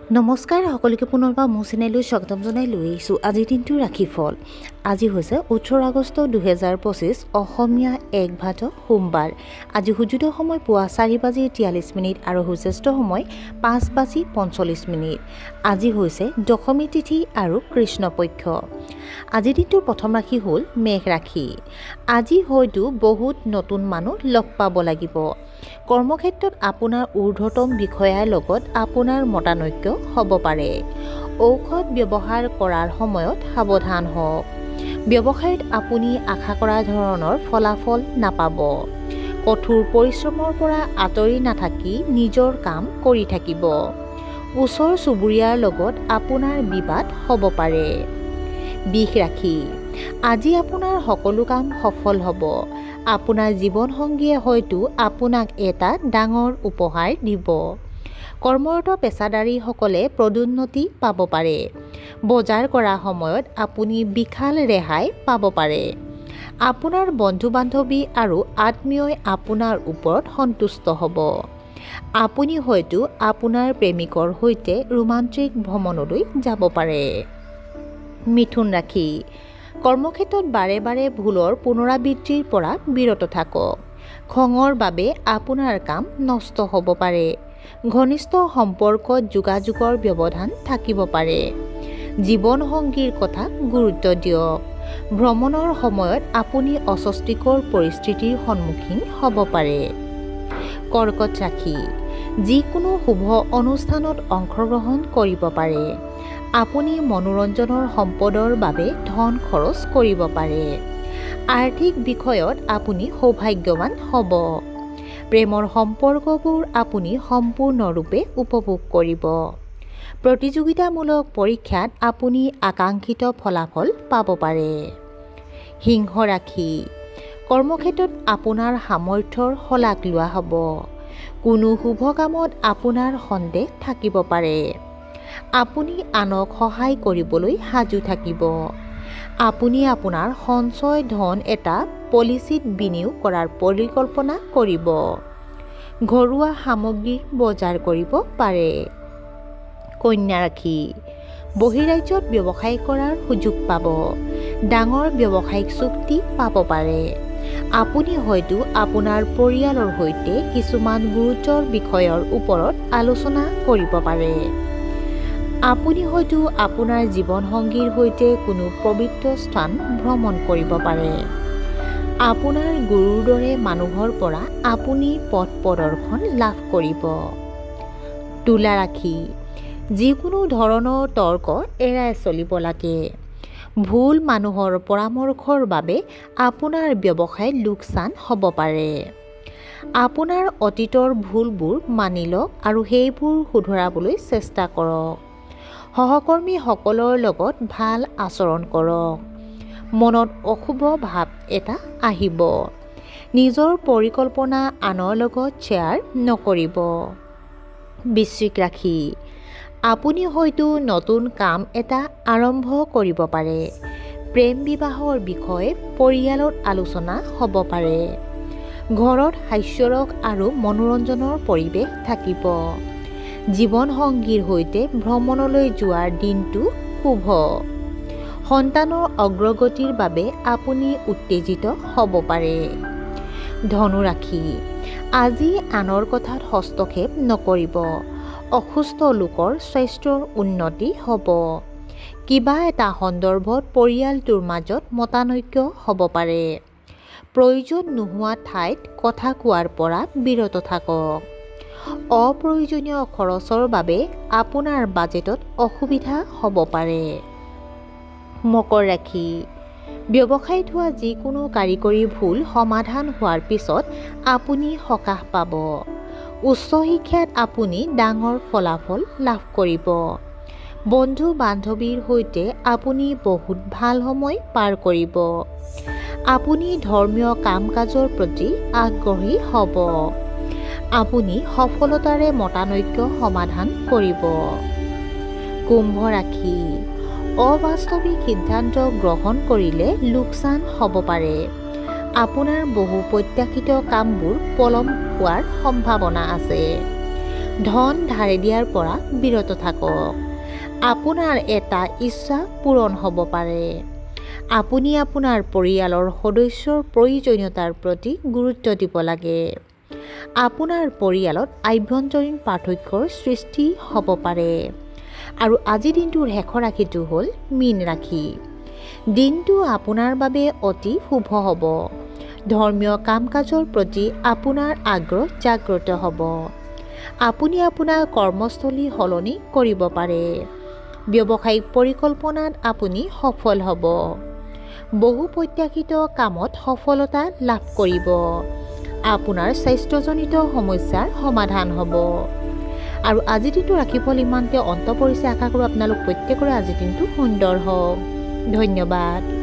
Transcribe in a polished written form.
নমস্কাৰ সকলোকে পুনৰবাৰ মোৰ চেনেললৈ স্বাগতম জনাই লৈ আহিছোঁ আজিৰ দিনটো ৰাশিফল। আজি হৈছে 18 আগষ্ট 2025 অসমীয়া 1 ভাদ সোমবাৰ। আজি সূৰ্যোদয় সময় পুৱা 4:43 আৰু সূৰ্যাস্ত সময় 5:45। আজি হৈছে দশমী তিথি আৰু কৃষ্ণপক্ষ। আজিৰ দিনটোৰ প্ৰথম ৰাশি হ'ল মেঘ ৰাশি। আজি হয়তো বহুত নতুন মানুহ লগ পাব লাগিব। কৰ্মক্ষেত্ৰত আপোনাৰ ঊৰ্ধ্বতম বিষয়াৰ লগত আপোনাৰ মতানৈক্য হ'ব পাৰে। ঔষধ ব্যৱহাৰ কৰাৰ সময়ত সাৱধান হওক। ব্যৱসায়ত আপুনি আশা কৰা ধৰণৰ ফলাফল নাপাব। কঠোৰ পৰিশ্ৰমৰ পৰা আঁতৰি নাথাকি নিজৰ কাম কৰি থাকিব। ওচৰ চুবুৰীয়াৰ লগত আপোনাৰ বিবাদ হ'ব পাৰে। বৃষ ৰাশি। আজি আপোনাৰ সকলো কাম সফল হ'ব। আপোনাৰ জীৱনসংগীয়ে হয়তো আপোনাক এটা ডাঙৰ উপহাৰ দিব। কৰ্মৰত পেছাদাৰীসকলে পদোন্নতি পাব পাৰে। বজাৰ কৰাৰ সময়ত আপুনি বিশাল ৰেহাই পাব পাৰে। আপোনাৰ বন্ধু-বান্ধৱী আৰু আত্মীয়ই আপোনাৰ ওপৰত সন্তুষ্ট হ'ব। আপুনি হয়তো আপোনাৰ প্ৰেমিকৰ সৈতে ৰোমান্টিক ভ্ৰমণলৈ যাব পাৰে। মিথুন ৰাশি। কৰ্মক্ষেত্ৰত বাৰে বাৰে ভুলৰ পুনৰাবৃত্তিৰ পৰা বিৰত থাকক। খঙৰ বাবে আপোনাৰ কাম নষ্ট হ'ব পাৰে। ঘনিষ্ঠ সম্পৰ্কত যোগাযোগৰ ব্যৱধান থাকিব পাৰে। জীৱনসংগীৰ কথা গুৰুত্ব দিয়ক। ভ্ৰমণৰ সময়ত আপুনি অস্বস্তিকৰ পৰিস্থিতিৰ সন্মুখীন হ'ব পাৰে। কৰ্কট ৰাশি। যিকোনো শুভ অনুষ্ঠানত অংশগ্ৰহণ কৰিব পাৰে। আপুনি মনোৰঞ্জনৰ সম্পদৰ বাবে ধন খৰচ কৰিব পাৰে। আৰ্থিক বিষয়ত আপুনি সৌভাগ্যৱান হ'ব। প্ৰেমৰ সম্পৰ্কবোৰ আপুনি সম্পূৰ্ণৰূপে উপভোগ কৰিব। প্ৰতিযোগিতামূলক পৰীক্ষাত আপুনি আকাংক্ষিত ফলাফল পাব পাৰে। সিংহ ৰাশি। কৰ্মক্ষেত্ৰত আপোনাৰ সামৰ্থ্যৰ শলাগ লোৱা হ'ব। কোনো শুভ কামত আপোনাৰ সন্দেহ থাকিব পাৰে। আপুনি আনক সহায় কৰিবলৈ সাজু থাকিব। আপুনি আপোনাৰ সঞ্চয় ধন এটা পলিচিত বিনিয়োগ কৰাৰ পৰিকল্পনা কৰিব। ঘৰুৱা সামগ্ৰীৰ বজাৰ কৰিব পাৰে। কন্যা ৰাশি। বহিৰাজ্যত ব্যৱসায় কৰাৰ সুযোগ পাব। ডাঙৰ ব্যৱসায়িক চুক্তি পাব পাৰে। আপুনি হয়তো আপোনাৰ পৰিয়ালৰ সৈতে কিছুমান গুৰুতৰ বিষয়ৰ ওপৰত আলোচনা কৰিব পাৰে। আপুনি হয়তো আপোনাৰ জীৱনসংগীৰ সৈতে কোনো পবিত্ৰ স্থান ভ্ৰমণ কৰিব পাৰে। আপোনাৰ গুৰুৰ দৰে মানুহৰ পৰা আপুনি পথ প্ৰদৰ্শন লাভ কৰিব। তুলা ৰাশি। যিকোনো ধৰণৰ তৰ্ক এৰাই চলিব লাগে। ভুল মানুহৰ পৰামৰ্শৰ বাবে আপোনাৰ ব্যৱসায়ত লোকচান হ'ব পাৰে। আপোনাৰ অতীতৰ ভুলবোৰ মানি লওক আৰু সেইবোৰ শুধৰাবলৈ চেষ্টা কৰক। সহকৰ্মীসকলৰ লগত ভাল আচৰণ কৰক। মনত অশুভ ভাৱ এটা আহিব। নিজৰ পৰিকল্পনা আনৰ লগত শ্বেয়াৰ নকৰিব। বৃশ্চিক ৰাশি। আপুনি হয়তো নতুন কাম এটা আৰম্ভ কৰিব পাৰে। প্ৰেম বিবাহৰ বিষয়ে পৰিয়ালত আলোচনা হ'ব পাৰে। ঘৰত হাস্যৰস আৰু মনোৰঞ্জনৰ পৰিৱেশ থাকিব। জীৱনসংগীৰ সৈতে ভ্ৰমণলৈ যোৱাৰ দিনটো শুভ। সন্তানৰ অগ্ৰগতিৰ বাবে আপুনি উত্তেজিত হ'ব পাৰে। ধনু ৰাশি। আজি আনৰ কথাত হস্তক্ষেপ নকৰিব। অসুস্থ লোকৰ স্বাস্থ্যৰ উন্নতি হ'ব। কিবা এটা সন্দৰ্ভত পৰিয়ালটোৰ মাজত মতানৈক্য হ'ব পাৰে। প্ৰয়োজন নোহোৱা ঠাইত কথা কোৱাৰ পৰা বিৰত থাকক। অপ্ৰয়োজনীয় খৰচৰ বাবে আপোনাৰ বাজেটত অসুবিধা হ'ব পাৰে। মকৰ ৰাশি। ব্যৱসায়ত হোৱা যিকোনো কাৰিকৰী ভুল সমাধান হোৱাৰ পিছত আপুনি সকাহ পাব। উচ্চ শিক্ষাত আপুনি ডাঙৰ ফলাফল লাভ কৰিব। বন্ধু-বান্ধৱীৰ সৈতে আপুনি বহুত ভাল সময় পাৰ কৰিব। আপুনি ধৰ্মীয় কাম-কাজৰ প্ৰতি আগ্ৰহী হ'ব। আপুনি সফলতাৰে মতানৈক্য সমাধান কৰিব। কুম্ভ ৰাশি। অবাস্তৱিক সিদ্ধান্ত গ্ৰহণ কৰিলে লোকচান হ'ব পাৰে। আপোনাৰ বহু প্ৰত্যাশিত কামবোৰ পলম হোৱাৰ সম্ভাৱনা আছে। ধন ধাৰে দিয়াৰ পৰা বিৰত থাকক। আপোনাৰ এটা ইচ্ছা পূৰণ হ'ব পাৰে। আপুনি আপোনাৰ পৰিয়ালৰ সদস্যৰ প্ৰয়োজনীয়তাৰ প্ৰতি গুৰুত্ব দিব লাগে। আপোনাৰ পৰিয়ালত আভ্যন্তৰীণ পাৰ্থক্যৰ সৃষ্টি হ'ব পাৰে। আৰু আজিৰ দিনটোৰ শেষৰ ৰাশিটো হ'ল মীন ৰাশি। দিনটো আপোনাৰ বাবে অতি শুভ হ'ব। ধৰ্মীয় কাম কাজৰ প্ৰতি আপোনাৰ আগ্ৰহ জাগ্ৰত হ'ব। আপুনি আপোনাৰ কৰ্মস্থলী সলনি কৰিব পাৰে। ব্যৱসায়িক পৰিকল্পনাত আপুনি সফল হ'ব। বহু প্ৰত্যাশিত কামত সফলতা লাভ কৰিব। আপোনাৰ স্বাস্থ্যজনিত সমস্যাৰ সমাধান হ'ব। আৰু আজিৰ দিনটো ৰাশিফল ইমানতে অন্ত পৰিছে। আশা কৰোঁ আপোনালোক প্ৰত্যেকৰে আজিৰ দিনটো সুন্দৰ হওক। ধন্যবাদ।